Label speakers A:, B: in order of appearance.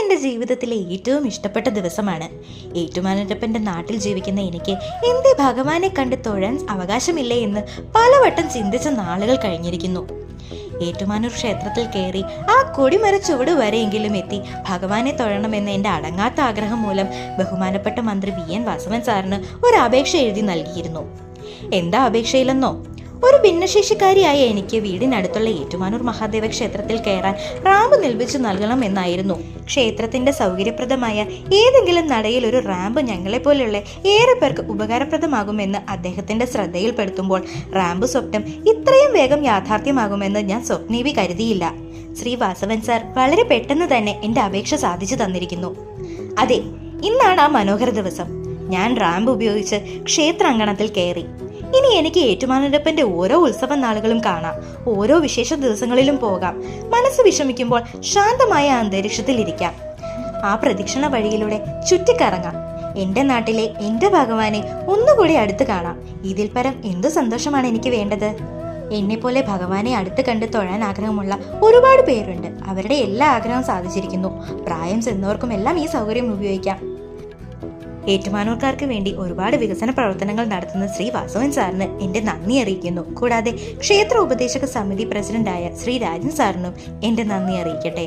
A: എൻ്റെ ജീവിതത്തിലെ ഏറ്റവും ഇഷ്ടപ്പെട്ട ദിവസമാണ്. ഏറ്റുമാനൂരപ്പൻ്റെ നാട്ടിൽ ജീവിക്കുന്ന എനിക്ക് എന്തേ ഭഗവാനെ കണ്ട് തൊഴാൻ അവകാശമില്ലേ എന്ന് പലവട്ടം ചിന്തിച്ച നാളുകൾ കഴിഞ്ഞിരിക്കുന്നു. ഏറ്റുമാനൂർ ക്ഷേത്രത്തിൽ കയറി ആ കൊടിമര ചുവട് വരെയെങ്കിലും എത്തി ഭഗവാനെ തൊഴണമെന്ന എൻ്റെ അടങ്ങാത്ത ആഗ്രഹം മൂലം ബഹുമാനപ്പെട്ട മന്ത്രി VN വാസവൻ സാറിന് ഒരു അപേക്ഷ എഴുതി നൽകിയിരുന്നു. എന്താ അപേക്ഷയിലെന്നോ? ഒരു ഭിന്നശേഷിക്കാരിയായ എനിക്ക് വീടിനടുത്തുള്ള ഏറ്റുമാനൂർ മഹാദേവ ക്ഷേത്രത്തിൽ കയറാൻ റാമ്പ് നിർമ്മിച്ചു നൽകണം എന്നായിരുന്നു. ക്ഷേത്രത്തിന്റെ സൗകര്യപ്രദമായ ഏതെങ്കിലും നടയിൽ ഒരു റാമ്പ് ഞങ്ങളെപ്പോലെയുള്ള ഏറെ പേർക്ക് ഉപകാരപ്രദമാകുമെന്ന് അദ്ദേഹത്തിന്റെ ശ്രദ്ധയിൽപ്പെടുത്തുമ്പോൾ റാമ്പ് സ്വപ്നം ഇത്രയും വേഗം യാഥാർത്ഥ്യമാകുമെന്ന് ഞാൻ സ്വപ്നീവി കരുതിയില്ല. ശ്രീ വാസവൻ സാർ വളരെ പെട്ടെന്ന് തന്നെ എന്റെ അപേക്ഷ സാധിച്ചു തന്നിരിക്കുന്നു. അതെ, ഇന്നാണ് ആ മനോഹര ദിവസം. ഞാൻ റാമ്പ് ഉപയോഗിച്ച് ക്ഷേത്രാങ്കണത്തിൽ കയറി. ഇനി എനിക്ക് ഏറ്റുമാനൂരപ്പന്റെ ഓരോ ഉത്സവ നാളുകളും കാണാം, ഓരോ വിശേഷ ദിവസങ്ങളിലും പോകാം. മനസ്സ് വിഷമിക്കുമ്പോൾ ശാന്തമായ അന്തരീക്ഷത്തിൽ ഇരിക്കാം. ആ പ്രദക്ഷിണ വഴിയിലൂടെ ചുറ്റിക്കറങ്ങാം. എന്റെ നാട്ടിലെ എന്റെ ഭഗവാനെ ഒന്നുകൂടി അടുത്ത് കാണാം. ഇതിൽ പരം എന്തു സന്തോഷമാണ് എനിക്ക് വേണ്ടത്? എന്നെ പോലെ ഭഗവാനെ അടുത്ത് കണ്ട് തൊഴാൻ ആഗ്രഹമുള്ള ഒരുപാട് പേരുണ്ട്. അവരുടെ എല്ലാ ആഗ്രഹവും സാധിച്ചിരിക്കുന്നു. പ്രായം ചെന്നവർക്കും എല്ലാം ഈ സൗകര്യം ഉപയോഗിക്കാം. ഏറ്റുമാനൂർക്കാർക്ക് വേണ്ടി ഒരുപാട് വികസന പ്രവർത്തനങ്ങൾ നടത്തുന്ന ശ്രീ വാസവൻ സാറിന് എന്റെ നന്ദി അറിയിക്കുന്നു. കൂടാതെ ക്ഷേത്ര ഉപദേശക സമിതി പ്രസിഡന്റായ ശ്രീ രാജൻ സാറിനും എന്റെ നന്ദി അറിയിക്കട്ടെ.